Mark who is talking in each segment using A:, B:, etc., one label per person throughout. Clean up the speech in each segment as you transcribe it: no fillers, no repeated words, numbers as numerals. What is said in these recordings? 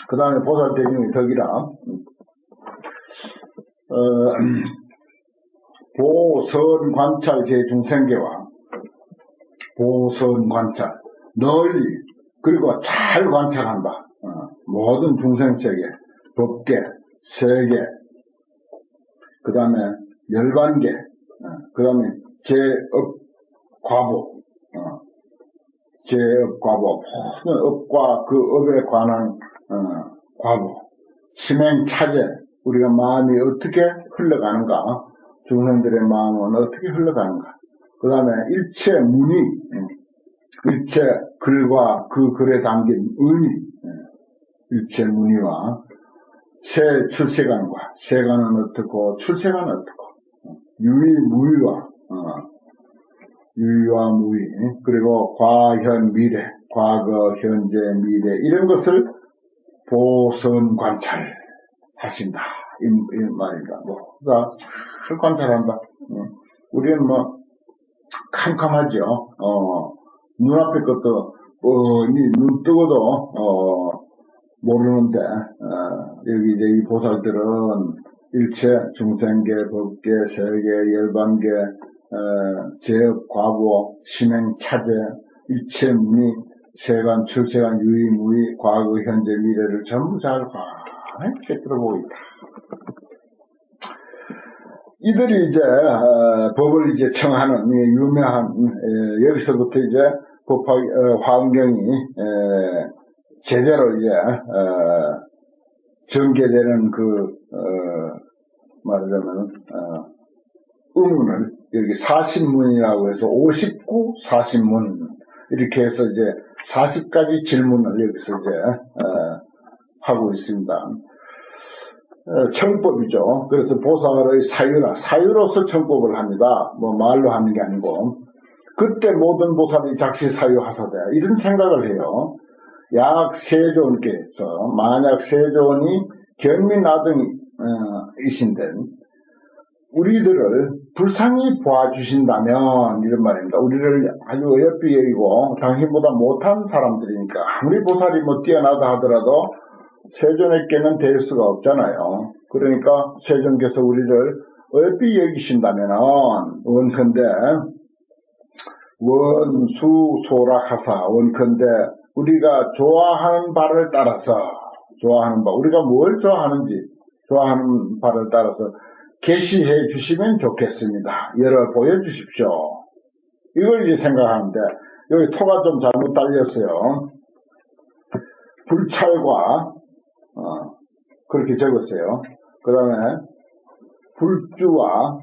A: 그 다음에 보살대중의 덕이라, 보선관찰 제중생계와 보선관찰, 널리, 그리고 잘 관찰한다. 모든 중생세계, 법계, 세계, 그 다음에 열반계, 그 다음에 제업, 과보, 제업, 과보, 모든 업과 그 업에 관한 과보, 심행 차제, 우리가 마음이 어떻게 흘러가는가, 중생들의 마음은 어떻게 흘러가는가, 그 다음에 일체 문의, 일체 글과 그 글에 담긴 의미, 일체 문의와 세 출세관과 세관은 어떻고 출세관은 어떻고 유의무의와 유의와 무의, 그리고 과현 미래, 과거 현재 미래 이런 것을 보선 관찰하신다 이 말입니다. 잘 관찰한다. 우리는 캄캄하죠. 눈앞에 것도 눈 뜨고도 모르는데 여기 이제 이 보살들은 일체 중생계, 법계, 세계, 열반계, 제업, 과보, 심행, 차제, 일체 문의, 세관, 출세관, 유의, 무의, 과거, 현재, 미래를 전부 잘 이렇게 들어보고 있다. 이들이 이제 법을 이제 청하는 유명한 여기서부터 이제 법화 화엄경이 제대로 이제 전개되는 말하자면 의문을 여기 40문이라고 해서 59, 40문 이렇게 해서 이제 40가지 질문을 여기서 이제 하고 있습니다. 청법이죠. 그래서 보살의 사유로서 청법을 합니다. 말로 하는 게 아니고 그때 모든 보살이 작시 사유하사대 이런 생각을 해요. 약 세존께서 만약 세존이 견미나등이신데 우리들을 불쌍히 보아주신다면 이런 말입니다. 우리를 아주 어여삐 여기고 당신보다 못한 사람들이니까 아무리 보살이 뛰어나다 하더라도 세존에게는 될 수가 없잖아요. 그러니까 세존께서 우리를 어여삐 여기신다면 원컨대 원수소락하사 원컨대 우리가 좋아하는 바를 따라서 우리가 뭘 좋아하는 바를 따라서 계시해 주시면 좋겠습니다. 열어 보여주십시오. 이걸 이제 생각하는데 여기 토가 좀 잘못 달렸어요. 불찰과 그렇게 적었어요. 그 다음에 불주와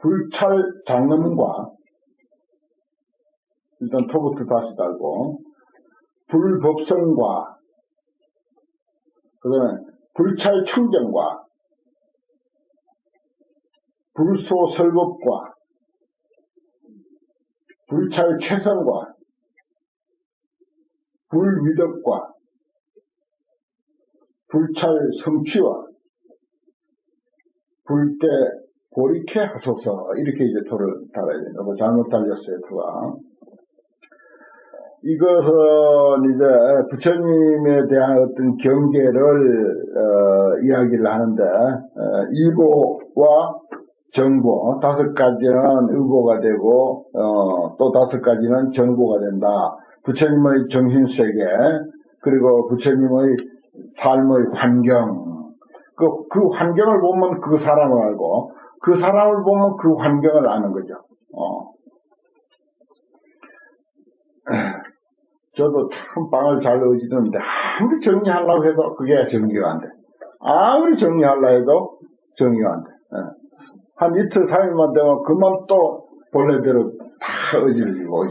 A: 불찰 장엄과 일단 토부터 다시 달고 불법성과 그 다음에 불찰 청정과 불소설법과 불찰 최선과 불위덕과 불찰 성취와 불때 고리케 하소서 이렇게 이제 토를 달아야 됩니다. 잘못 달렸어요, 토가. 이것은 이제 부처님에 대한 어떤 경계를 이야기를 하는데 일보와 정보 5가지는 의보가 되고 또 5가지는 정보가 된다. 부처님의 정신세계 그리고 부처님의 삶의 환경 그 환경을 보면 그 사람을 알고 그 사람을 보면 그 환경을 아는 거죠. 저도 참 빵을 잘 얻어지는데 아무리 정리하려고 해도 그게 정리가 안 돼. 아무리 정리하려고 해도 정리가 안 돼. 한 이틀 3일만 되면 그만 또 본래대로 다 어질리고.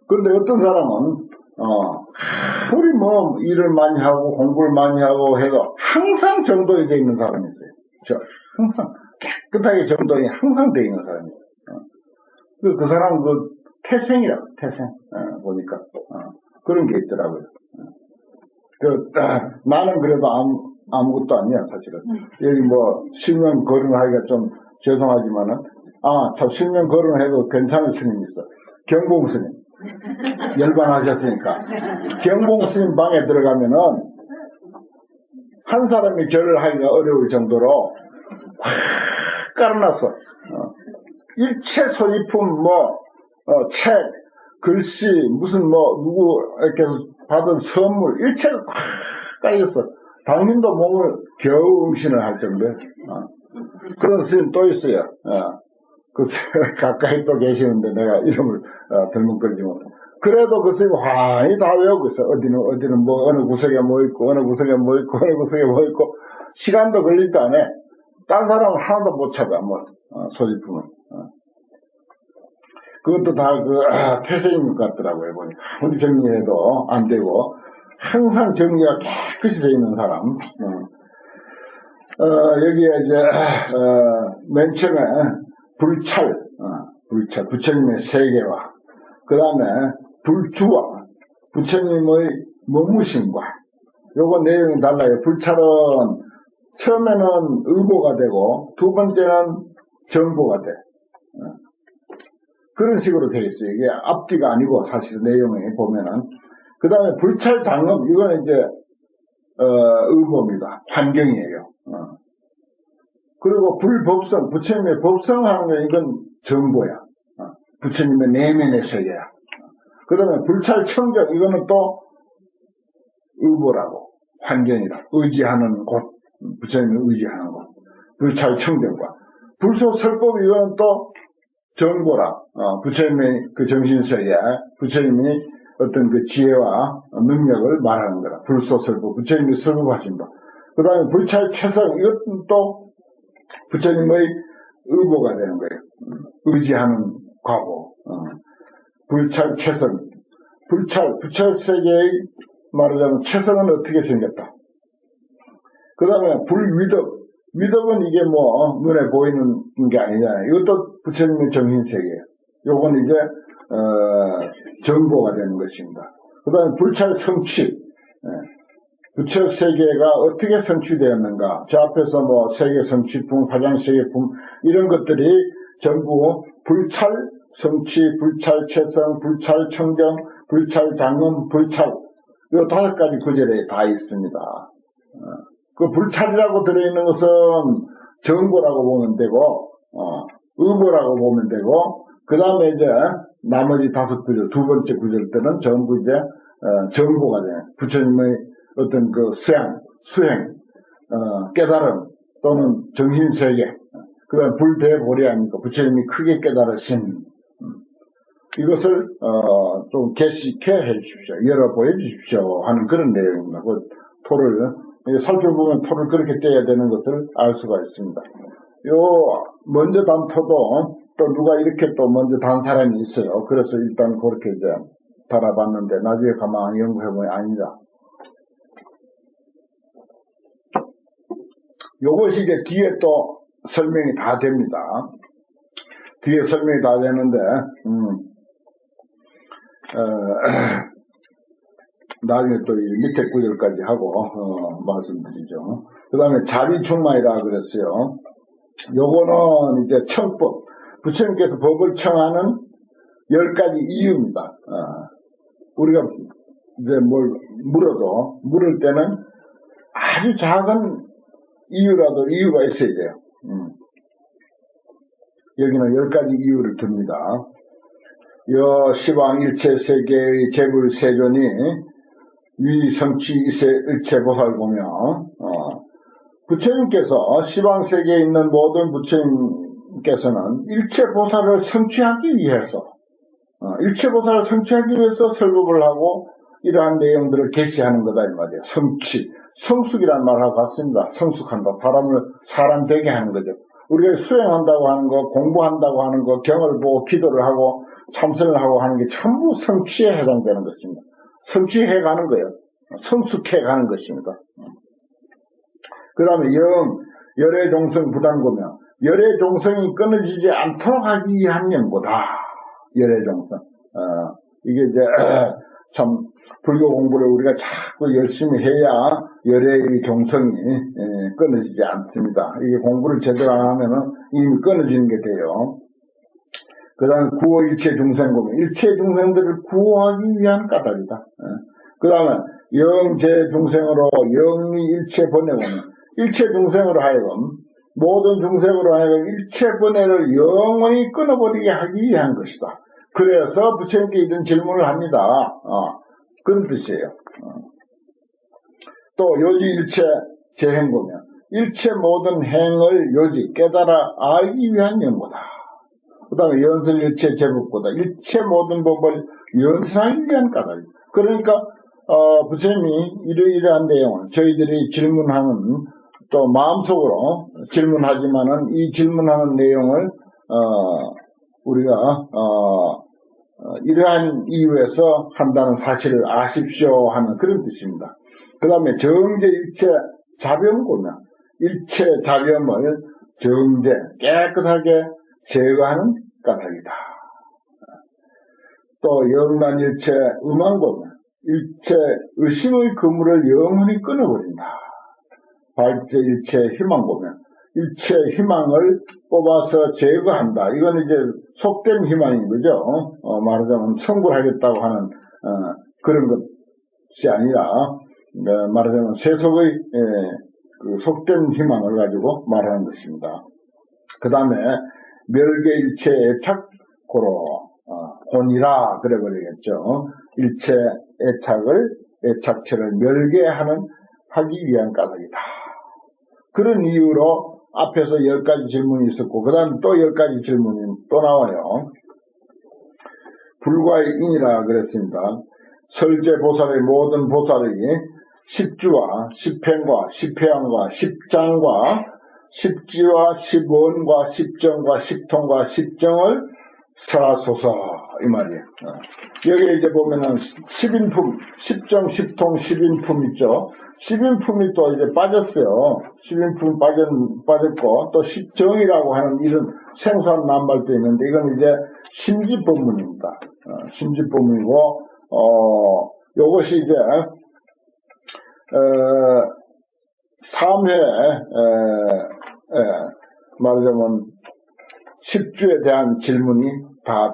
A: 그런데 어떤 사람은 아무리 일을 많이 하고 공부를 많이 하고 해도 항상 정돈이 되어 있는 사람이 있어요. 항상 깨끗하게 정돈이 항상 되어 있는 사람이 있어요. 그 사람은 태생이라고, 태생. 보니까. 그런 게 있더라고요. 나는 그래도 아무것도 아니야, 사실은. 여기 10년 거론하기가 좀 죄송하지만은, 참 10년 거론해도 괜찮은 스님이 있어. 경봉 스님. 열반하셨으니까. 경봉 스님 방에 들어가면은 한 사람이 절을 하기가 어려울 정도로 확 깔아놨어. 일체 소지품, 책, 글씨, 무슨 누구에게 받은 선물, 일체가 확 깔렸어. 당신도 몸을 겨우 음신을 할 정도에. 그런 스님 또 있어요. 그 가까이 또 계시는데 내가 이름을 덜먹거리지 못해. 그래도 그 스님 환히 다 외우고 있어. 어디는 어느 구석에 뭐 있고, 어느 구석에 뭐 있고, 어느 구석에 뭐 있고. 시간도 걸리지도 않아. 딴 사람은 하나도 못 찾아, 소지품은. 그것도 다 퇴색인 것 같더라고요, 보니까. 아무리 정리해도 안 되고, 항상 정리가 깨끗이 돼 있는 사람. 여기에 이제, 맨 처음에 불찰, 부처님의 세계와, 그 다음에 불주와, 부처님의 머무심과, 요거 내용이 달라요. 불찰은 처음에는 의보가 되고, 두 번째는 정보가 돼. 그런 식으로 되어 있어요. 이게 앞뒤가 아니고, 사실 내용에 보면은. 그 다음에 불찰 장엄, 이거는 이제, 의보입니다. 환경이에요. 그리고 불법성, 부처님의 법성하는 건 이건 정보야. 부처님의 내면의 세계야. 그 다음에 불찰 청정, 이거는 또 의보라고, 환경이라, 의지하는 곳, 부처님을 의지하는 곳. 불찰 청정과. 불소설법, 이거는 또 정보라, 부처님의 그 정신세계, 부처님이 어떤 그 지혜와 능력을 말하는 거라. 불소설법, 부처님이 설법하신 것. 그 다음에 불찰 최성, 이것은 또 부처님의 의보가 되는 거예요. 의지하는 과보. 불찰 최성. 부처 세계의 말하자면 최성은 어떻게 생겼다. 그 다음에 불위덕. 위덕은 이게 눈에 보이는 게 아니잖아요. 이것도 부처님의 정신세계예요. 요건 이제, 정보가 되는 것입니다. 그 다음에 불찰 성취. 부처 세계가 어떻게 성취되었는가. 저 앞에서 세계 성취품, 화장 세계품, 이런 것들이 전부 불찰 성취, 불찰 최성, 불찰 청정, 불찰 장엄, 불찰, 이 5가지 구절에 다 있습니다. 그 불찰이라고 들어있는 것은 정보라고 보면 되고, 의보라고 보면 되고, 그 다음에 이제 나머지 5구절, 두 번째 구절 때는 전부 이제, 정보가 돼요. 부처님의 어떤 그 수행, 깨달음, 또는 정신세계, 그 다음 불대보리 아닙니까? 부처님이 크게 깨달으신, 이것을, 좀 개식해 해 주십시오. 열어 보여주십시오. 하는 그런 내용입니다. 그 토를, 살펴보면 토를 그렇게 떼야 되는 것을 알 수가 있습니다. 먼저 단 토도 또 누가 이렇게 또 먼저 단 사람이 있어요. 그래서 일단 그렇게 이제 달아봤는데 나중에 가만히 연구해보면 아니다. 요것이 이제 뒤에 또 설명이 다 됩니다. 뒤에 설명이 다 되는데, 나중에 또 밑에 구절까지 하고, 말씀드리죠. 그 다음에 자비충만이라 그랬어요. 요거는 이제 청법. 부처님께서 법을 청하는 10가지 이유입니다. 우리가 이제 뭘 물을 때는 아주 작은 이유라도 이유가 있어야 돼요. 여기는 10가지 이유를 듭니다. 시방 일체세계의 재불세존이 위성취 이세 일체보살보며 부처님께서 시방세계에 있는 모든 부처님께서는 일체보살을 성취하기 위해서 일체보살을 성취하기 위해서 설법을 하고 이러한 내용들을 계시하는 거다 이 말이에요. 성취, 성숙이라는 말하고 같습니다. 성숙한다. 사람 되게 하는 거죠. 우리가 수행한다고 하는 거, 공부한다고 하는 거, 경을 보고 기도를 하고 참선을 하고 하는 게 전부 성취에 해당되는 것입니다. 성취해가는 거예요. 성숙해가는 것입니다. 그 다음에 열애 종성 부담고며 열애 종성이 끊어지지 않도록 하기 위한 연고다. 열애 종성. 이게 이제 참 불교 공부를 우리가 자꾸 열심히 해야 열애의 종성이 끊어지지 않습니다. 이게 공부를 제대로 안 하면은 이미 끊어지는 게 돼요. 그 다음에 구호 일체 중생고면 일체 중생들을 구호하기 위한 까닭이다. 그 다음에 영제 중생으로 영리 일체 번뇌고면 일체 중생으로 하여금 모든 중생으로 하여금 일체 번뇌를 영원히 끊어버리게 하기 위한 것이다. 그래서 부처님께 이런 질문을 합니다. 그런 뜻이에요. 또 요지 일체 재행고면 일체 모든 행을 요지 깨달아 알기 위한 연고다. 그 다음에 연설 일체 제법보다 일체 모든 법을 연설하기 위한 까닭이다. 그러니까 부처님이 이러이러한 내용을 저희들이 질문하는 또 마음속으로 질문하지만은 이 질문하는 내용을 우리가 이러한 이유에서 한다는 사실을 아십시오 하는 그런 뜻입니다. 그 다음에 정제 일체 자병고면 일체 자병을 정제 깨끗하게 제거하는 까닭이다. 또 영란 일체 음안고면 일체 의심의 그물을 영원히 끊어버린다. 발제 일체 희망고면 일체 희망을 뽑아서 제거한다. 이건 이제 속된 희망인 거죠. 말하자면 성불하겠다고 하는 그런 것이 아니라 말하자면 세속의 그 속된 희망을 가지고 말하는 것입니다. 그 다음에 멸계 일체 애착고로 혼이라 그래 버리겠죠. 일체 애착체를 멸계하는 하기 위한 까닭이다. 그런 이유로 앞에서 10가지 질문이 있었고 그 다음에 또 10가지 질문이 또 나와요. 불과의 인이라 그랬습니다. 설제 보살의 모든 보살이 십주와 십행과 십회양과 십장과 십지와 십원과 십정과 십통과 십정을 설하소서 이 말이에요. 여기 이제 보면은 십인품, 십정, 십통, 십인품 있죠. 십인품이 또 이제 빠졌어요. 십인품 빠졌고 또 십정이라고 하는 이런 생소한 남발도 있는데 이건 이제 심지법문입니다. 심지법문이고 요것이 이제 삼회 말하자면 십주에 대한 질문이 다음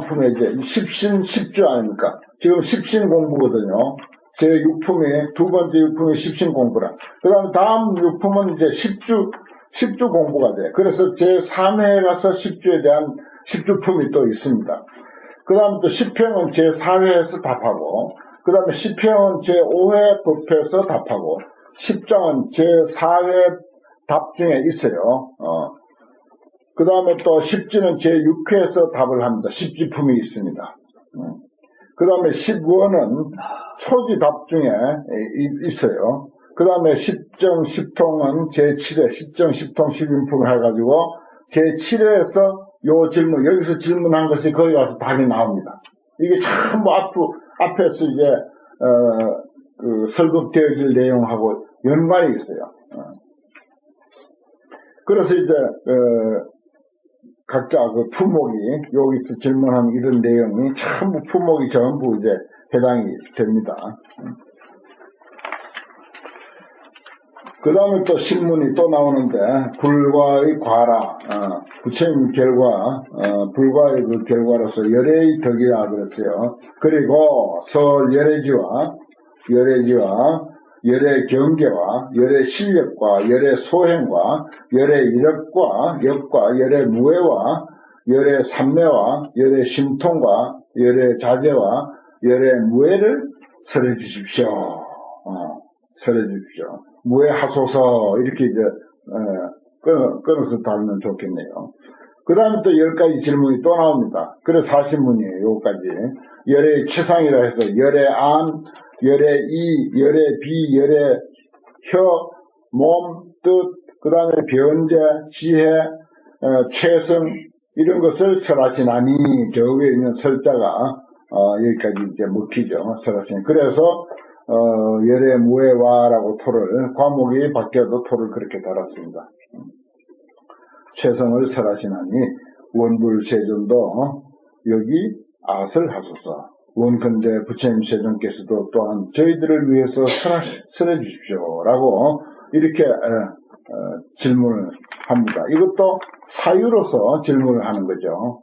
A: 품에 이제 십신 십주 아닙니까? 지금 십신 공부거든요. 제 6품이 두 번째 6품이 십신 공부라. 그다음 다음 6품은 이제 십주 공부가 돼. 그래서 제 3회에 가서 십주에 대한 십주품이 또 있습니다. 그다음 또 십행은 제 4회에서 답하고, 그다음에 십행은 제 5회 법회에서 답하고, 십장은 제 4회 답 중에 있어요. 그 다음에 또 십지는 제6회에서 답을 합니다. 십지품이 있습니다. 그 다음에 십원은 초기 답 중에 있어요. 그 다음에 십정, 십통은 제7회, 십정, 십통, 십인품 해가지고 제7회에서 요 질문, 여기서 질문한 것이 거기 가서 답이 나옵니다. 이게 전부 앞에서 이제, 설급되어질 내용하고 연관이 있어요. 그래서 이제, 각자 그 품목이, 여기서 질문한 이런 내용이 전부 품목이 전부 이제 해당이 됩니다. 그 다음에 또 신문이 또 나오는데, 불과의 과라, 부처님 결과, 불과의 그 결과로서 열애의 덕이라 그랬어요. 그리고 설 열애지와, 열애 경계와 열애 실력과 열애 소행과 열애 이력과 역과 열애 무해와 열애 삼매와 열애 심통과 열애 자제와 열애 무해를 설해 주십시오. 설해 주십시오. 무해 하소서 이렇게 이제 끊어서 달면 좋겠네요. 그 다음에 또 10가지 질문이 또 나옵니다. 그래서 40문이에요. 요까지. 열애 최상이라 해서 열애 안, 열애 이, 열애 비, 열애 혀, 몸, 뜻, 그 다음에 변제, 지혜, 최선 이런 것을 설하시나니 저 위에 있는 설자가 여기까지 이제 먹히죠. 설하시니. 그래서 열애 무해와라고 토를 과목이 바뀌어도 토를 그렇게 달았습니다. 최선을 설하시나니 원불세존도 여기 아설 하소서. 원컨대 부처님 세존께서도 또한 저희들을 위해서 설해 주십시오 라고 이렇게 질문을 합니다. 이것도 사유로서 질문을 하는 거죠.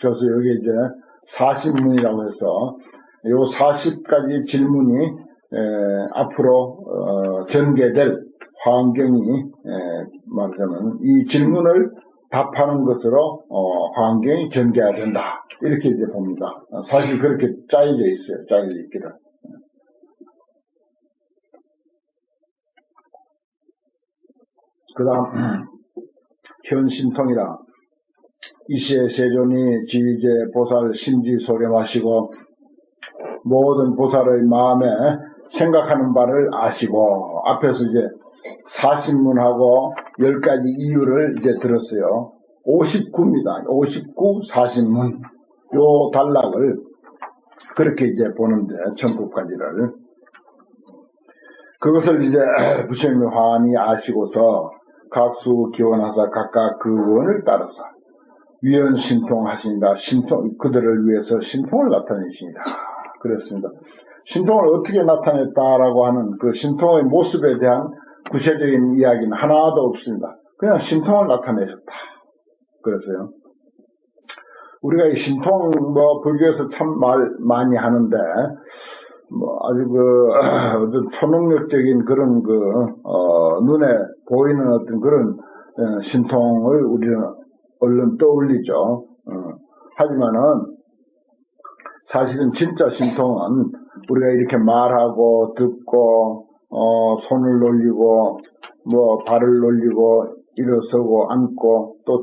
A: 그래서 여기 이제 40문이라고 해서 요 40가지 질문이 앞으로 전개될 환경이 말하자면 이 질문을 답하는 것으로 환경이 전개가 된다. 이렇게 이제 봅니다. 사실 그렇게 짜여져 있어요. 짜여져 있기를. 그 다음 현 신통이라 이시의 세존이 지위제 보살 심지 소렴하시고 모든 보살의 마음에 생각하는 바를 아시고 앞에서 이제 40문하고 10가지 이유를 이제 들었어요. 59입니다. 59, 40문. 요 단락을 그렇게 이제 보는데, 천국까지를. 그것을 이제 부처님이 환히 아시고서 각수 기원하사 각각 그 원을 따라서 위헌 신통하시니라. 그들을 위해서 신통을 나타내십니다. 그랬습니다. 신통을 어떻게 나타냈다라고 하는 그 신통의 모습에 대한 구체적인 이야기는 하나도 없습니다. 그냥 신통을 나타내셨다. 그래서요. 우리가 이 신통, 불교에서 참 말 많이 하는데, 아주 어떤 초능력적인 그런 눈에 보이는 어떤 그런 신통을 우리는 얼른 떠올리죠. 하지만은, 사실은 진짜 신통은 우리가 이렇게 말하고 듣고 손을 놀리고 발을 놀리고 일어서고 앉고 또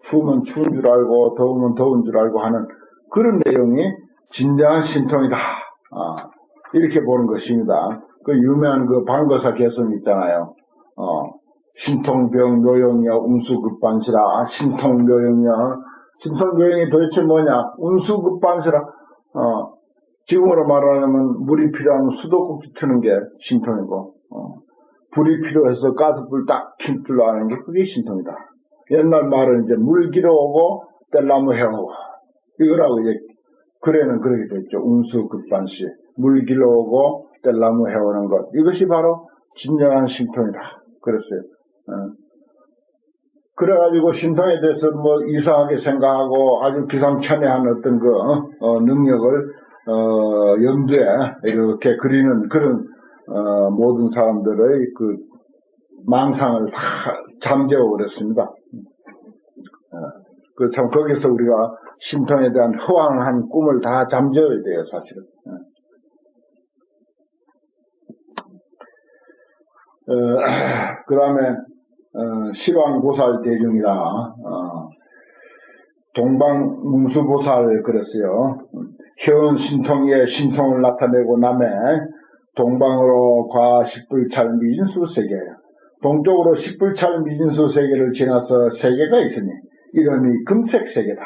A: 추우면 추운 줄 알고 더우면 더운 줄 알고 하는 그런 내용이 진정한 신통이다. 이렇게 보는 것입니다. 그 유명한 그 방거사 개성 있잖아요. 신통병 묘용이여 운수급반시라. 신통묘용이여. 신통묘용이 도대체 뭐냐? 운수급반시라. 지금으로 말하면 물이 필요하면 수도꼭지 트는 게 신통이고, 불이 필요해서 가스불 딱 킬 줄 아는 게 그게 신통이다. 옛날 말은 이제 물 길어오고 뗄나무 해오고 이거라고 이제 글에는 그렇게 됐죠. 운수급반시. 물 길어오고 뗄나무 해오는 것. 이것이 바로 진정한 신통이다. 그랬어요. 그래가지고 신통에 대해서 이상하게 생각하고 아주 기상천외한 어떤 능력을 염두에 이렇게 그리는 그런 모든 사람들의 그 망상을 다 잠재워 버렸습니다. 그 참 거기서 우리가 신통에 대한 허황한 꿈을 다 잠재워야 돼요, 사실은. 그 다음에 실왕보살 대중이라 동방문수보살 그랬어요. 현 신통에 신통을 나타내고 남에 동방으로 과 십불찰 미진수 세계예요. 동쪽으로 십불찰 미진수 세계를 지나서 세계가 있으니 이름이 금색 세계다.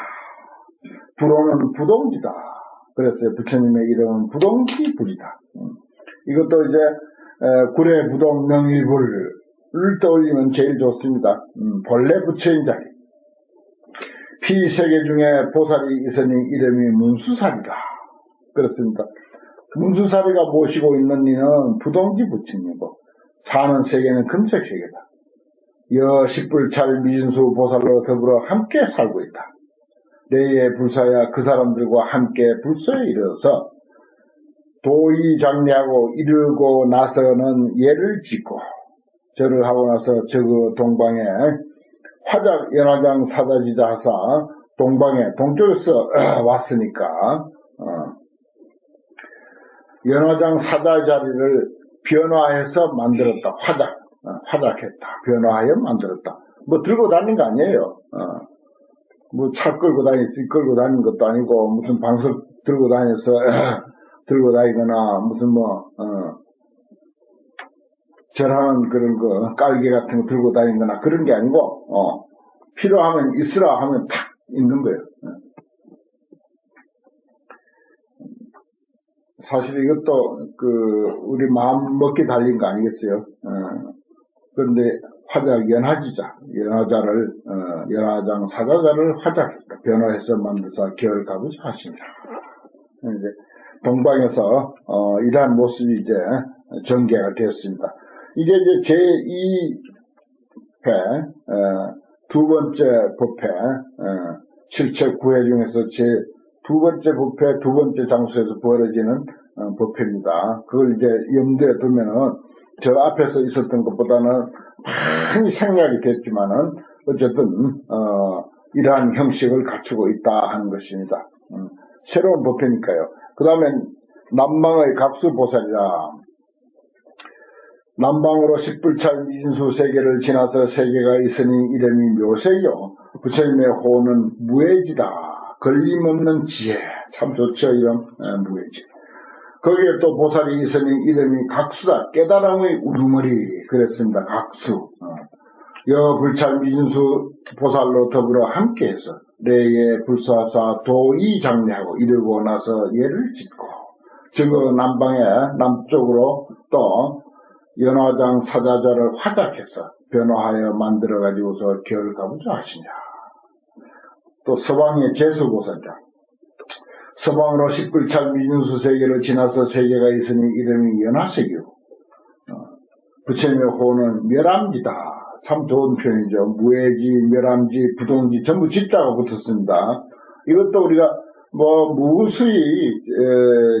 A: 불호는 부동지다. 그랬어요. 부처님의 이름은 부동지불이다. 이것도 이제 구례 부동 명의불을 떠올리면 제일 좋습니다. 본래 부처인 자리. 피세계 중에 보살이 있으니 이름이 문수사리다. 그렇습니다. 문수사리가 모시고 있는 이는 부동지 부처님이고 사는 세계는 금색 세계다. 여십불찰 미진수 보살로 더불어 함께 살고 있다. 내의 불사야 그 사람들과 함께 불서에 이르러서 도의 장례하고 이르고 나서는 예를 짓고 절을 하고 나서 저그 동방에 화작 연화장 사다지자 하사 동방에 동쪽에서 왔으니까 연화장 사다자리를 변화해서 만들었다. 화작했다. 변화하여 만들었다. 들고 다닌 거 아니에요. 차 끌고 다닌 것도 아니고 무슨 방석 들고 다녀서 들고 다니거나 무슨 절하는 그런 깔개 같은 거 들고 다니거나 그런 게 아니고 필요하면 있으라 하면 탁 있는 거예요. 사실 이것도 우리 마음 먹기 달린 거 아니겠어요? 그런데 화작 연화자를 연화장 사자자를 화작했다. 변화해서 만들어서 계열가고자 하십니다. 이제 동방에서 이러한 모습이 이제 전개가 되었습니다. 이게 이제 제2 두 번째 법회, 실체 9회 중에서 제 두 번째 법회, 두 번째 장소에서 벌어지는 법회입니다. 그걸 이제 염두에 두면은 저 앞에서 있었던 것보다는 많이 생략이 됐지만은 어쨌든 이러한 형식을 갖추고 있다 하는 것입니다. 새로운 법회니까요. 그 다음에 남방의 각수보살이라. 남방으로 십불찰 미진수 세계를 지나서 세계가 있으니 이름이 묘세요. 부처님의 호는 무해지다. 걸림없는 지혜. 참 좋죠, 이름. 무해지. 거기에 또 보살이 있으니 이름이 각수다. 깨달음의 우두머리. 그랬습니다. 각수. 여 불찰 미진수 보살로 더불어 함께해서 레에 불사사 도의 장례하고 이르고 나서 예를 짓고 저 남방에 남쪽으로 또 연화장 사자자를 화작해서 변화하여 만들어가지고서 결가부자 하시냐. 또 서방의 제수보살이다. 서방으로 십불찰 미진수 세계를 지나서 세계가 있으니 이름이 연화세계요. 부처님의 호는 멸암지다. 참 좋은 표현이죠. 무해지, 멸암지, 부동지 전부 지자가 붙었습니다. 이것도 우리가 무수히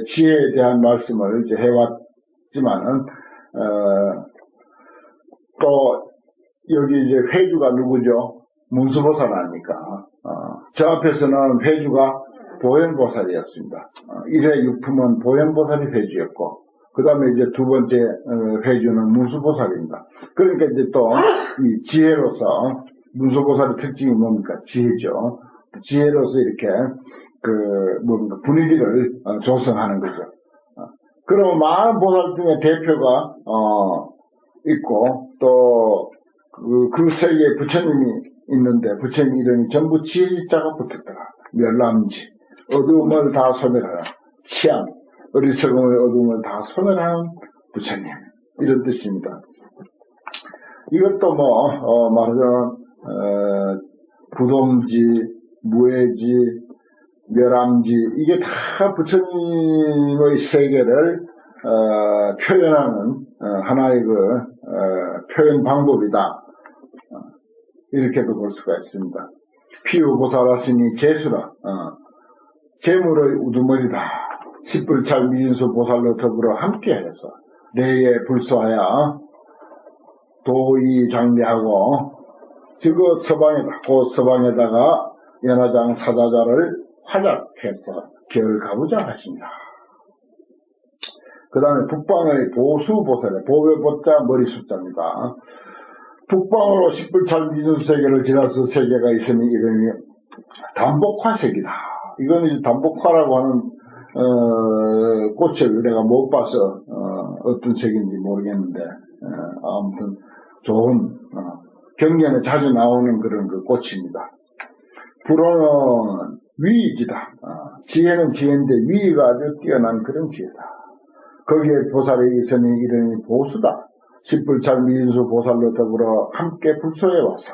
A: 지혜에 대한 말씀을 이제 해왔지만은 또 여기 이제 회주가 누구죠? 문수보살 아닙니까? 저 앞에서는 회주가 보현보살이었습니다. 1회 육품은 보현보살이 회주였고 그 다음에 이제 두 번째 회주는 문수보살입니다. 그러니까 이제 또 이 지혜로서 문수보살의 특징이 뭡니까? 지혜죠. 지혜로서 이렇게 뭔가 분위기를 조성하는 거죠. 그럼 많은 보살 중에 대표가 있고 또 그 세계에 부처님이 있는데 부처님 이름이 전부 지혜자가 붙었더라. 멸람지, 어두움을 다 소멸하라. 치안, 어리석음의 어두움을 다 소멸하는 부처님, 이런 뜻입니다. 이것도 말하자면 부동지, 무해지, 멸암지, 이게 다 부처님의 세계를 표현하는 하나의 표현 방법이다. 이렇게도 볼 수가 있습니다. 피우보살하시니 제수라. 재물의 우두머리다. 십불찰 미진수 보살로 더불어 함께해서 레에 불수하여 도의 장례하고 즉그 서방에다 그 서방에다가 연화장 사자자를 화작해서 결가부자 하시니라. 그 다음에 북방의 보수보살의 보배보자 머리숫자입니다. 북방으로 십불찰 미진수 세계를 지나서 세계가 있으니 이름이 담복화색이다. 이건 이제 담복화라고 하는 꽃을 내가 못 봐서 어떤 색인지 모르겠는데 아무튼 좋은 경전에 자주 나오는 그런 그 꽃입니다. 불어는 위지다. 지혜는 지혜인데 위가 아주 뛰어난 그런 지혜다. 거기에 보살이 있으니 이름이 보수다. 십불찰 미진수 보살로 더불어 함께 불소에 와서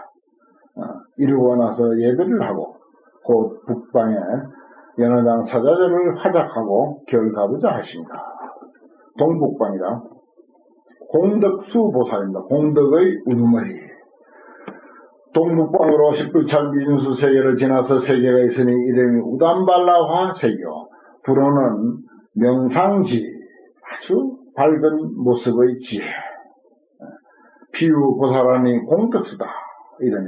A: 이루고 나서 예배를 하고 곧 북방에 연화장 사자절을 화작하고 결가부자 하신다. 동북방이다. 공덕수 보살입니다. 공덕의 우두머리. 동북방으로 십불찰 미진수 세계를 지나서 세계가 있으니 이름이 우담발라화 세교. 불어는 명상지, 아주 밝은 모습의 지혜. 피우 보살하니 공덕수다. 이러니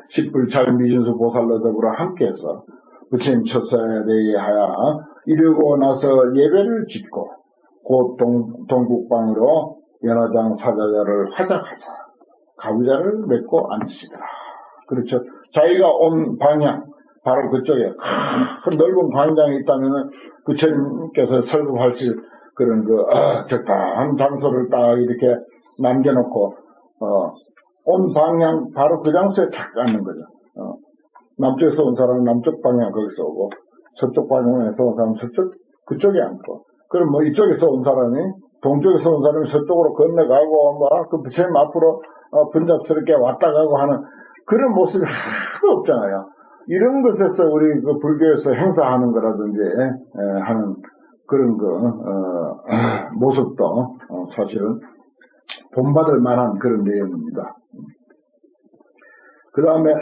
A: 십불찰 미진수 보살로 더불어 함께해서 부처님 첫사에 대하여 이르고 나서 예배를 짓고 곧 동북방으로 연화장 사자자를 화작하사 가부자를 맺고 앉으시더라. 그렇죠. 자기가 온 방향 바로 그쪽에 큰 넓은 광장이 있다면 부처님께서 설법하실 그런 적당한 장소를 딱 이렇게 남겨놓고 온 방향 바로 그 장소에 탁 앉는 거죠. 남쪽에서 온 사람은 남쪽 방향 거기서 오고 서쪽 방향에서 온 사람은 서쪽 그쪽에 앉고 그럼 이쪽에서 온 사람이 동쪽에서 온 사람이 서쪽으로 건너가고 그 부처님 앞으로 분잡스럽게 왔다 가고 하는 그런 모습이 하나도 없잖아요. 이런 것에서 우리 그 불교에서 행사하는 거라든지 하는 그런 모습도 사실은 본받을 만한 그런 내용입니다. 그 다음에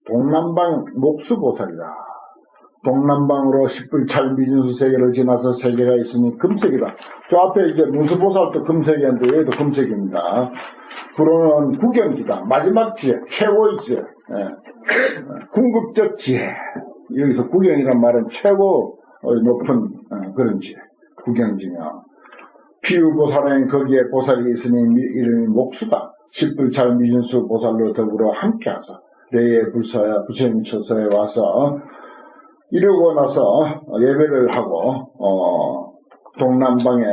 A: 동남방 목수보살이다. 동남방으로 십불찰 미진수 세계를 지나서 세계가 있으니 금색이다. 저 앞에 이제 문수보살도 금색이었는데 얘도 금색입니다. 불호는 구경지다. 마지막 지혜, 최고의 지혜. 궁극적 지혜. 여기서 구경이란 말은 최고 높은 그런 지혜. 구경지냐. 피유보살은 거기에 보살이 있으니 이름이 목수다. 십불찰 미진수 보살로 더불어 함께하사 내에 불서야 부처님 처서에 와서 이러고 나서 예배를 하고 동남방에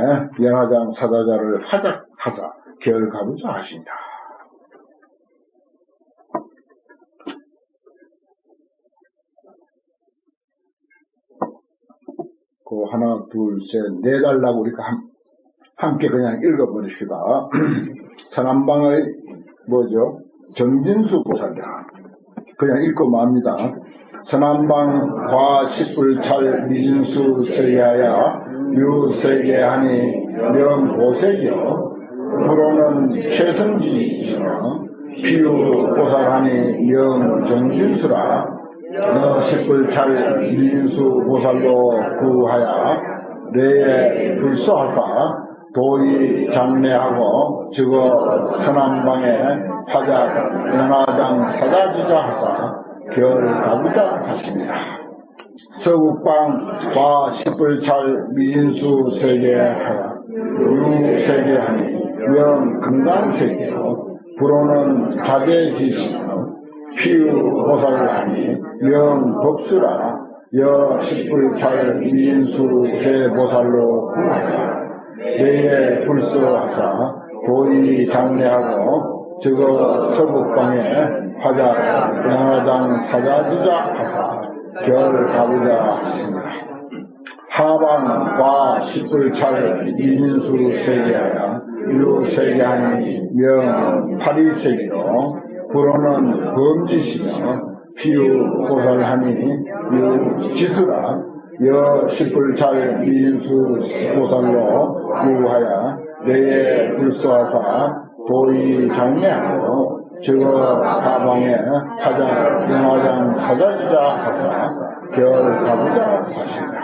A: 연화장 사자자를 화작하사 결가부자 하신다. 그 하나 둘셋 네 달라고 우리가 함께 그냥 읽어버립시다. 서남방의 뭐죠? 정진수 보살이다. 그냥 읽고 맙니다. 서남방 과십불찰 미진수 세계하야 유세계하니 명보세기여 불호는 최성지이시며 피유보살하니 명정진수라 너 십불찰 미진수 보살로 구하야 내에 불소하사 도의 장례하고 즉어 서남방에 화작 연화장 사자주자 하사 결가부자 하십니다. 서국방 과십불찰 미진수 세계하야 유세계하니 명금강세계요 불호는 자제지시며 피유보살하니 명법수라 여십불찰 미진수 세보살로 구하야 내에 불서하사 도의 장례하고 즉어 서북방에 화작 연화장 사자주자 하사 결가부자 하십니다. 하방 과십불찰 미진수 세계하야 유세계하니 명파리세계요 불호는 범지시며 피유보살하니 유지수라 여십불찰 미진수 보살로 구하야 내에 불소하사 도의 장례하고 즉어 하방에 화작 연화장 사자주자 하사 결가부자 하십니다.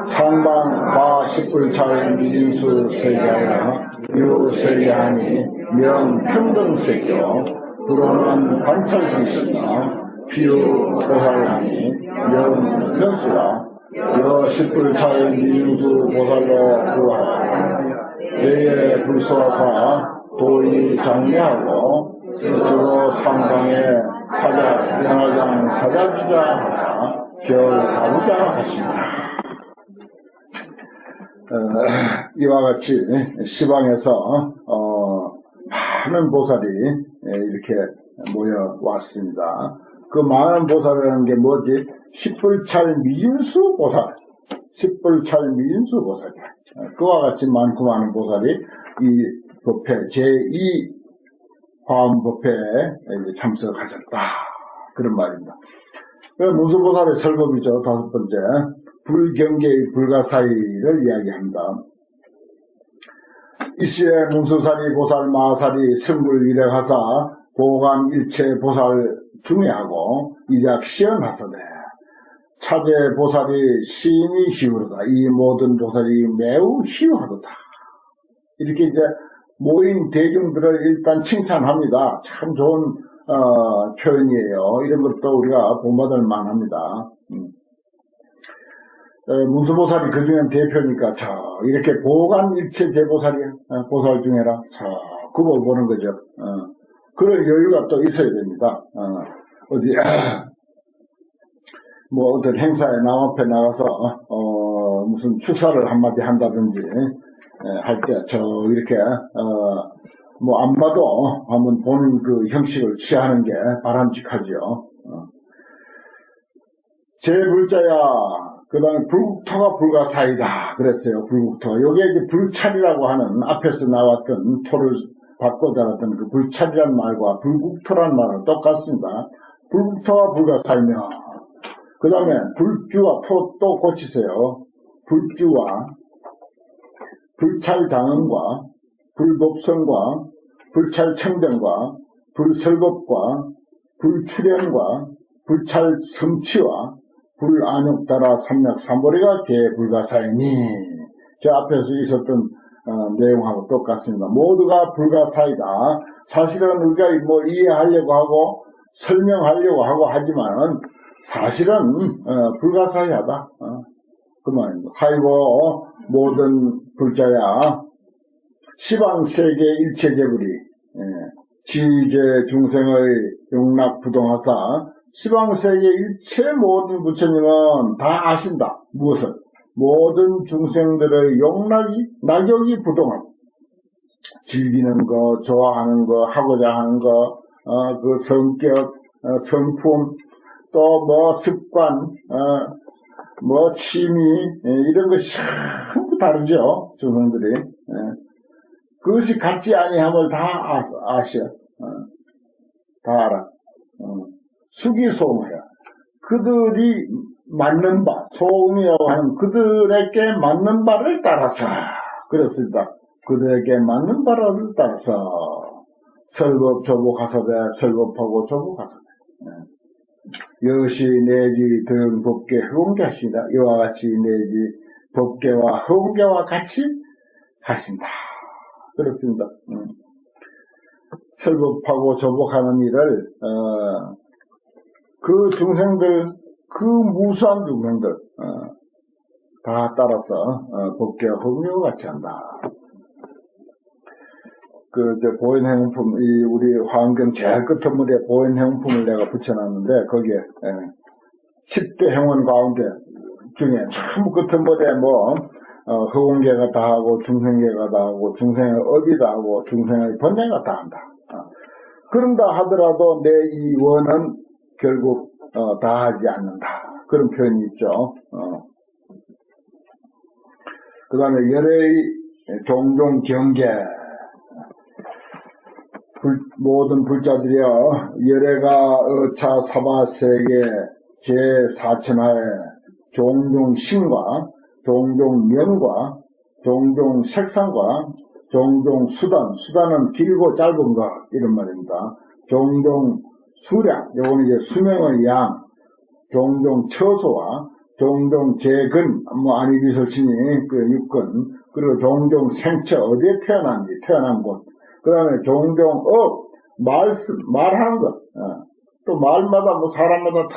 A: 상방 과십불찰 미진수 세계하야 유세계하니 명평등세계요 불호는 관찰지시며 피유보살하니 명변수라 여십불찰 미진수 보살로 구하야 내에 불소하사 도의 장례하고 저 상방에 화작 연화장 사자주자 하사 결가부자 하십니다. 이와 같이 시방에서 많은 보살이 이렇게 모여왔습니다. 그 많은 보살이라는 게 뭐지? 십불찰 미진수 보살, 십불찰 미진수 보살이야. 그와 같이 많고 많은 보살이 이 법회 제2 화엄법회에 참석하셨다. 그런 말입니다. 문수보살의 설법이죠. 다섯 번째, 불경계의 불가사의를 이야기합니다. 이시에 문수사리 보살 마살이 승불 일행하사 보감 일체 보살 중에하고 이작 시연하사되 차제 보살이 심히 희우르다. 이 모든 보살이 매우 희우하도다. 이렇게 이제 모인 대중들을 일단 칭찬합니다. 참 좋은 표현이에요. 이런 것도 우리가 본받을 만합니다. 문수보살이 그 중엔 대표니까 이렇게 보감 일체 제보살이야. 보살 중에라. 그걸 보는 거죠. 그럴 여유가 또 있어야 됩니다. 뭐 어떤 행사에 남 앞에 나가서 무슨 축사를 한마디 한다든지 할 때 이렇게 뭐 안 봐도 한번 보는 그 형식을 취하는 게 바람직하죠. 제불자야, 그 다음에 불국토가 불가사이다 그랬어요. 불국토. 요게 이제 불찰이라고 하는 앞에서 나왔던 토를 바꿔달았던 그 불찰이란 말과 불국토란 말은 똑같습니다. 불국토와 불가사이며, 그 다음에 불주와 토 또 고치세요. 불주와 불찰장언과 불법성과 불찰청정과 불설법과 불출현과 불찰 성취와 불안욕 따라 삼약 삼보리가 개불가사이니. 저 앞에서 있었던 내용하고 똑같습니다. 모두가 불가사이다. 사실은 우리가 뭐 이해하려고 하고 설명하려고 하고 하지만 사실은 불가사의하다. 그 말입니다. 하이고 모든 불자야 시방세계 일체제불이 지제 중생의 용락부동하사 시방세계 일체 모든 부처님은 다 아신다. 무엇을? 모든 중생들의 낙욕이 부동함. 즐기는 거, 좋아하는 거, 하고자 하는 거, 그 성격, 성품, 또 뭐 습관, 뭐 취미, 이런 것이 전부 다르죠. 중생들이. 그것이 같지 아니함을 다 아셔. 다 알아. 수기소음하여. 그들이 맞는 바, 소음이라고 하는 그들에게 맞는 바를 따라서, 그렇습니다. 그들에게 맞는 바를 따라서, 설법 조복하사대, 설법하고 조복하사대. 여시 내지 등 법계 허공계 하시다. 이와 같이 내지 법계와 허공계와 같이 하신다. 그렇습니다. 설법하고 조복하는 일을, 그 중생들, 그 무수한 중생들, 다 따라서, 법계와 허공계와 같이 한다. 보현행품, 우리 화엄경 제일 끝머리에 보현행품을 내가 붙여놨는데, 거기에, 10대 행원 가운데 중에 전부 끝머리에 허공계가 다 하고, 중생계가 다 하고, 중생의 업이 다 하고, 중생의 번뇌가 다 한다. 그런다 하더라도 내 이 원은 결국, 다 하지 않는다. 그런 표현이 있죠. 그 다음에 열의 종종 경계. 모든 불자들이여, 열애가 어차 사바세계 제4천하에 종종 신과 종종 명과 종종 색상과 종종 수단은 길고 짧은 것, 이런 말입니다. 종종 수량, 요거는 이제 수명의 양, 종종 처소와 종종 재근, 안이비설신이 그 육근, 그리고 종종 생처, 어디에 태어난 곳, 그 다음에 종종 말하는 것. 또 말마다 사람마다 다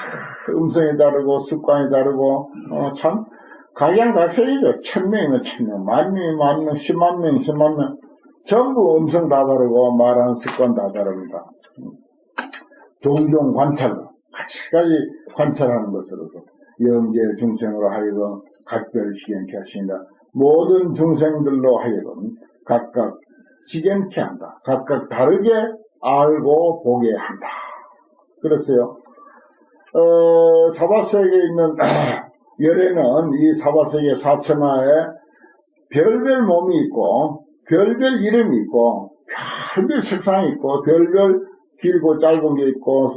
A: 음성이 다르고 습관이 다르고 참 각양각색이죠. 1000명이면 1000명, 10,000명, 10,000명, 100,000명, 100,000명 전부 음성 다 다르고 말하는 습관 다 다릅니다. 종종 관찰로 같이 관찰하는 것으로도 영계 중생으로 하여금 각별시견케 하십니다. 모든 중생들로 하여금 각각 지견케 한다. 각각 다르게 알고 보게 한다. 그랬어요. 사바세계에 있는 열애는 이 사바세계 4천하에 별별 몸이 있고, 별별 이름이 있고, 별별 색상이 있고, 별별 길고 짧은 게 있고,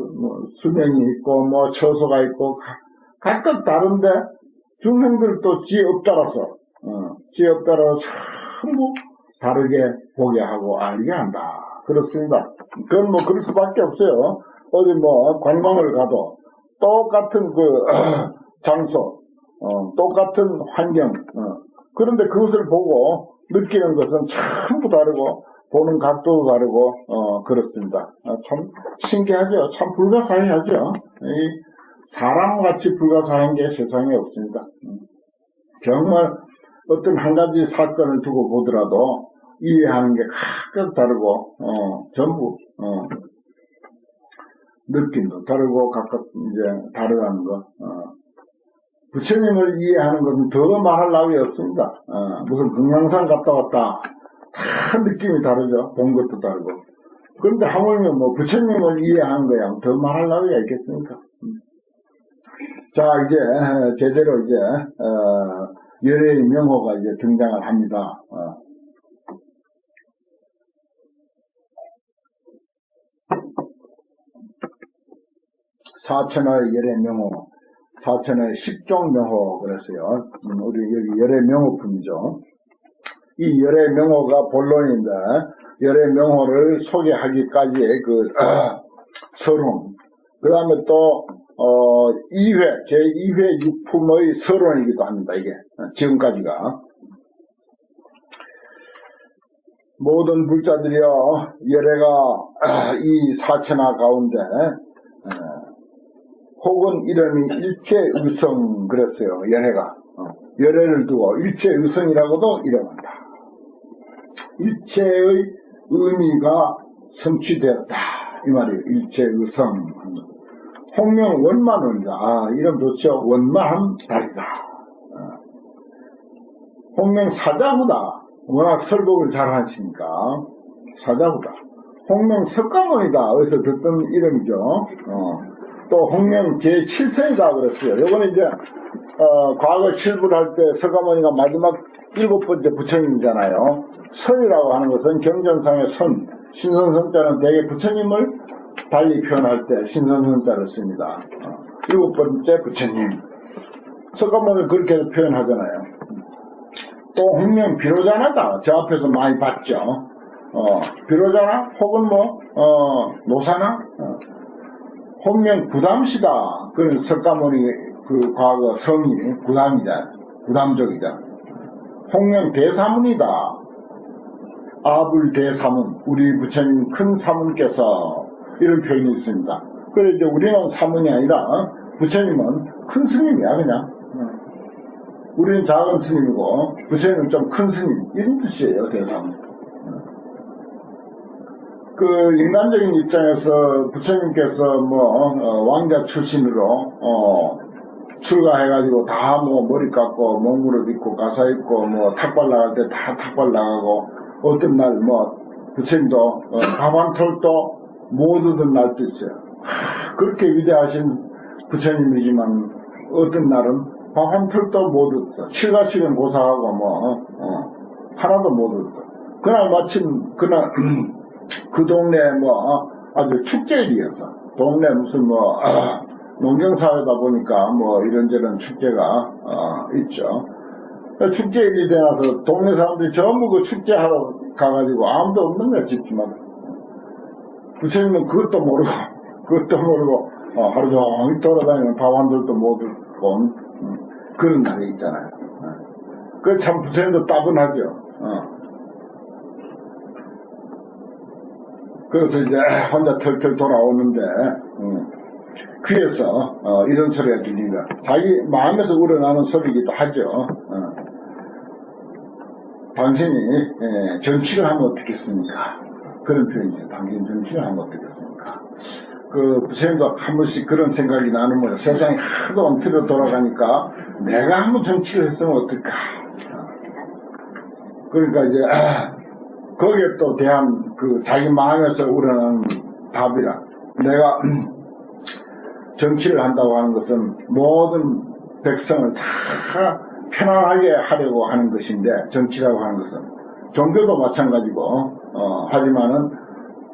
A: 수명이 있고, 처소가 있고, 각각 다른데, 중생들도 지업 따라서 전부 다르게 보게 하고 알게 한다. 그렇습니다. 그건 그럴 수밖에 없어요. 어디 관광을 가도 똑같은 장소, 똑같은 환경, 그런데 그것을 보고 느끼는 것은 전부 다르고, 보는 각도도 다르고, 그렇습니다. 참 신기하죠. 참 불가사의하죠. 사람같이 불가사의한 게 세상에 없습니다. 정말 어떤 한 가지 사건을 두고 보더라도 이해하는 게 각각 다르고, 전부, 느낌도 다르고 각각 이제 다르다는 거. 부처님을 이해하는 것은 더 말할 나위 없습니다. 무슨 금강산 갔다 왔다. 다 느낌이 다르죠. 본 것도 다르고. 그런데 하물며 부처님을 이해하는 거야. 더 말할 나위가 있겠습니까? 자, 이제, 제대로 이제, 열애의 명호가 이제 등장을 합니다. 사천하의 열애 명호, 사천하의 10종 명호 그랬어요. 우리 여기 열애 명호품이죠. 이 열애 명호가 본론인데, 열애 명호를 소개하기까지의 서론, 그 다음에 또 2회, 제2회 육품의 서론이기도 합니다. 이게 지금까지가. 모든 불자들이여 열애가 이 사천하 가운데 혹은 이름이 일체의성 그랬어요. 열애가. 열애를 두고 일체의성이라고도 이름한다. 일체의 의미가 성취되었다. 이 말이에요. 일체의성. 홍명 원만원이다. 이름 좋죠. 원만한 달이다. 홍명 사자구다. 워낙 설법을 잘 하시니까 사자구다. 홍명 석가모니다. 어디서 듣던 이름이죠. 또 홍명 제7성이다 그랬어요. 요거는 이제 과거 7부를 할 때 석가모니가 마지막 7번째 부처님이잖아요. 선이라고 하는 것은 경전상의 선, 신선성자는 대개 부처님을 달리 표현할 때 신선성자를 씁니다. 7번째 부처님. 석가모니는 그렇게 표현하잖아요. 또 홍명 비로자나다. 저 앞에서 많이 봤죠. 비로자나 혹은 노사나 홍명 구담시다. 그런 석가모니 그 과거 성이 구담이다. 구담족이다. 홍명 대사문이다. 아불 대사문. 우리 부처님 큰 사문께서 이런 표현이 있습니다. 그래 이제 우리는 사문이 아니라 부처님은 큰 스님이야 그냥. 우리는 작은 스님이고 부처님은 좀 큰 스님 이런 뜻이에요. 대사문. 그 인간적인 입장에서 부처님께서 왕자 출신으로 출가해가지고 다 머리 깎고 몸무릎 입고 가사 입고 탁발 나갈 때 다 탁발 나가고 어떤 날 부처님도 밥 한 톨도 못 얻은 날도 있어요. 그렇게 위대하신 부처님이지만 어떤 날은 밥 한 톨도 못 얻었어. 칠가시간 고사하고 하나도 못 얻었어. 그날 마침 그날 그 동네 아주 축제일이었어. 동네 무슨 농경사회다 보니까 이런저런 축제가 있죠. 축제일이 되나서 동네 사람들이 전부 그 축제하러 가가지고 아무도 없는 거야 집집마다. 부처님은 그것도 모르고 하루 종일 돌아다니면 밥 한 돌도 못 얻고 그런 날이 있잖아요. 그 참 부처님도 따분하죠. 그래서 이제 혼자 털털 돌아오는데 귀에서 이런 소리가 들리니까 자기 마음에서 우러나는 소리이기도 하죠. 당신이 정치를 하면 어떻겠습니까? 그런 표현이죠. 당신 정치를 하면 어떻겠습니까? 그 부처님도 한 번씩 그런 생각이 나는 거예요. 세상이 하도 엉터리로 돌아가니까 내가 한번 정치를 했으면 어떨까? 그러니까 이제 거기에 또 대한 그 자기 마음에서 우러나는 답이라. 내가 정치를 한다고 하는 것은 모든 백성을 다 편안하게 하려고 하는 것인데, 정치라고 하는 것은 종교도 마찬가지고 하지만은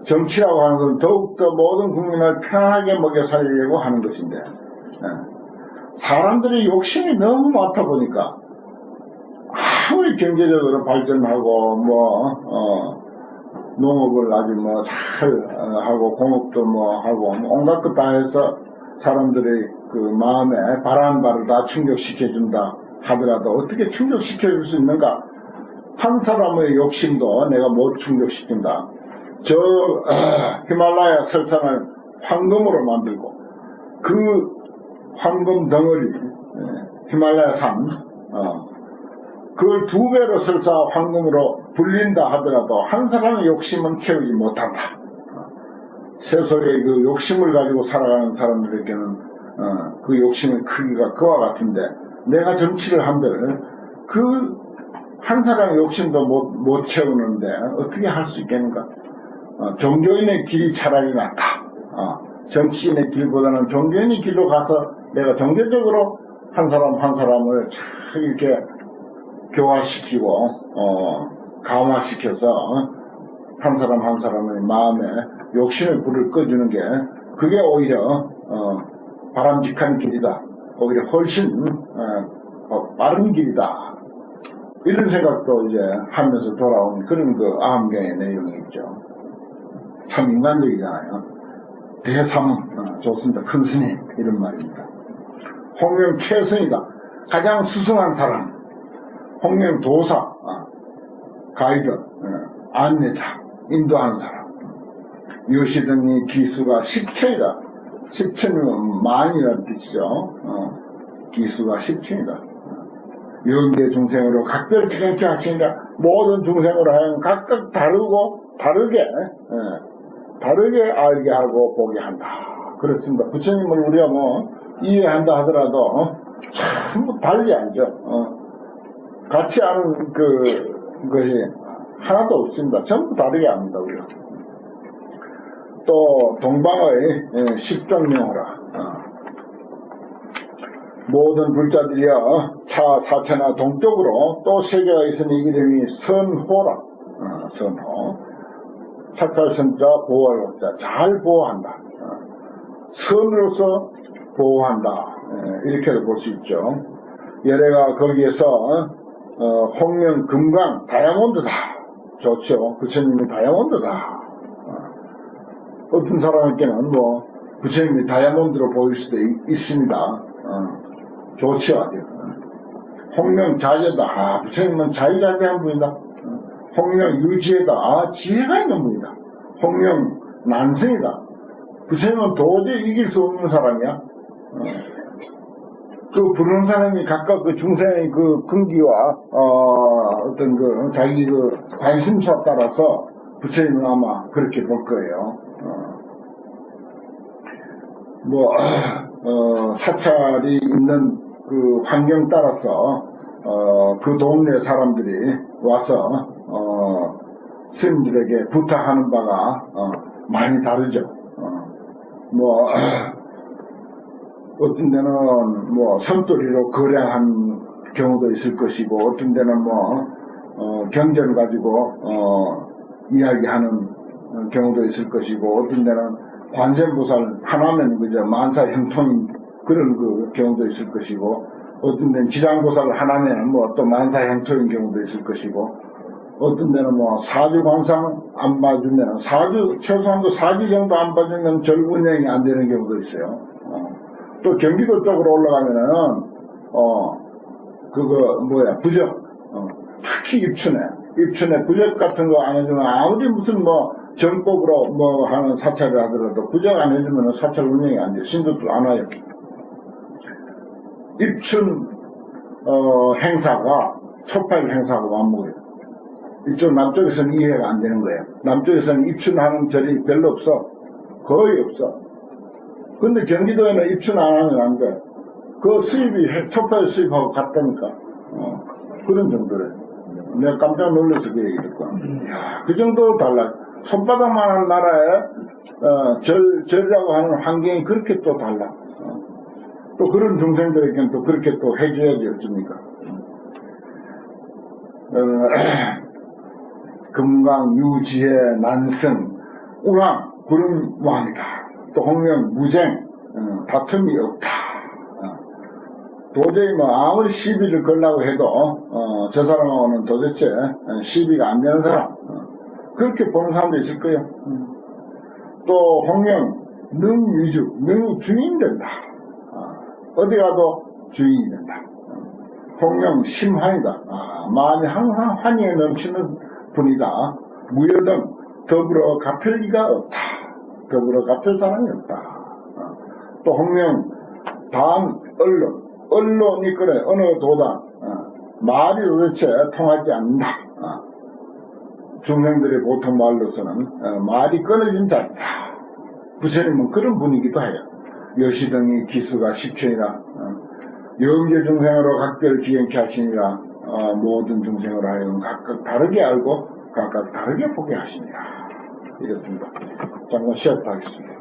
A: 정치라고 하는 것은 더욱더 모든 국민을 편안하게 먹여 살리려고 하는 것인데 사람들의 욕심이 너무 많다 보니까 아무리 경제적으로 발전하고 농업을 아주 잘 하고 공업도 하고 온갖 것 다 해서 사람들의 그 마음에 바라는 바를 다 충족시켜준다 하더라도 어떻게 충족시켜줄 수 있는가? 한 사람의 욕심도 내가 못 충족시킨다. 저 히말라야 설산을 황금으로 만들고 그 황금 덩어리 히말라야 산 그걸 2배로 설사 황금으로 불린다 하더라도 한 사람의 욕심은 채우지 못한다. 세속의 그 욕심을 가지고 살아가는 사람들에게는 그 욕심의 크기가 그와 같은데 내가 정치를 한들 그 한 사람의 욕심도 못 채우는데 어떻게 할 수 있겠는가? 종교인의 길이 차라리 낫다. 정치인의 길보다는 종교인의 길로 가서 내가 종교적으로 한 사람 한 사람을 잘 이렇게 교화시키고 감화시켜서 한 사람 한 사람의 마음에 욕심의 불을 꺼주는 게 그게 오히려 바람직한 길이다. 오히려 훨씬 빠른 길이다. 이런 생각도 이제 하면서 돌아온 그런 그 아함경의 내용이 있죠. 참 인간적이잖아요. 대삼은 좋습니다. 큰 스님 이런 말입니다. 홍명 최선이다. 가장 수승한 사람. 홍명 도사, 가이드, 안내자, 인도하는 사람. 여시등이 기수가 10천이다. 10천이면 만이라는 뜻이죠. 기수가 10천이다. 영계 중생으로 각별지경케 하시니까 모든 중생으로 하여금 각각 다르게 알게 하고 보게 한다. 그렇습니다. 부처님을 우리가 이해한다 하더라도 전부 달리 알죠. 같이 아는 것이 하나도 없습니다. 전부 다르게 압니다, 우리가. 또 동방의 십종명호라. 모든 불자들이여 차 사천하 동쪽으로 또 세계가 있으니 이름이 선호라. 선호. 착할 선자 보호할 법자. 잘 보호한다. 선으로서 보호한다. 이렇게도 볼 수 있죠. 예래가 거기에서 홍명 금강 다이아몬드다. 좋죠. 부처님이 다이아몬드다. 어떤 사람에게는 부처님이 다이아몬드로 보일 수도 있습니다. 좋지요. 홍명 자제다. 부처님은 자유자재한 분이다. 홍명 유지에다. 지혜가 있는 분이다. 홍명 난승이다. 부처님은 도저히 이길 수 없는 사람이야. 그 부르는 사람이 각각 그 중생의 그 근기와 어떤 자기 관심사에 따라서 부처님은 아마 그렇게 볼 거예요. 사찰이 있는 그 환경 따라서 그 동네 사람들이 와서 스님들에게 부탁하는 바가 많이 다르죠. 어떤 데는 선돌이로 거래한 경우도 있을 것이고, 어떤 데는 경전을 가지고 이야기하는 경우도 있을 것이고, 어떤 데는 관세음보살 하나면 그저 만사형통인 그런 경우도 있을 것이고, 어떤 데는 지장보살 하나면 또 만사형통인 경우도 있을 것이고, 어떤 데는 사주관상 안 봐주면 최소한도 4주 정도 안 봐주면 절분행이 안 되는 경우도 있어요. 또 경기도 쪽으로 올라가면은 부적, 특히 입춘에 부적 같은 거 안 해주면 아무리 무슨 전법으로 하는 사찰을 하더라도 부적 안 해주면 사찰 운영이 안 돼요. 신도들 안 와요. 입춘 행사가 초파일 행사하고 맞먹어요. 이쪽 남쪽에서는 이해가 안 되는 거예요. 남쪽에서는 입춘하는 절이 별로 없어. 거의 없어. 근데 경기도에는 입춘 안 하면 안 돼. 그 수입이 초파일 수입하고 같다니까. 그런 정도래. 내가 깜짝 놀라서 그 얘기 듣고. 그 정도 달라. 손바닥만한 나라에 절이라고 하는 환경이 그렇게 또 달라. 또 그런 중생들에게는 또 그렇게 또 해줘야지 어쩝니까. 금강 유지혜 난승 우랑 구름 왕이다. 또 홍명 무쟁 다툼이 없다. 도저히 아무리 시비를 걸라고 해도 저 사람하고는 도대체 시비가 안 되는 사람, 그렇게 보는 사람도 있을 거예요. 또 홍명 능위주, 능이 주인이 된다. 어디 가도 주인이 된다. 홍명 심환이다. 마음이 항상 환희에 넘치는 분이다. 무여등 더불어 같을 리가 없다. 더불어 같을 사람이 없다. 또 홍명 단 언론이 그래. 어느 도당 말이 도대체 통하지 않는다. 중생들의 보통 말로서는 말이 끊어진 자이다. 부처님은 그런 분이기도 해요. 여시등이 기수가 10천이라 영계 중생으로 각별 지행케 하시니라. 모든 중생으로 하여금 각각 다르게 알고 각각 다르게 보게 하시니라. 이렇습니다. 잠깐 쉬었다 하겠습니다.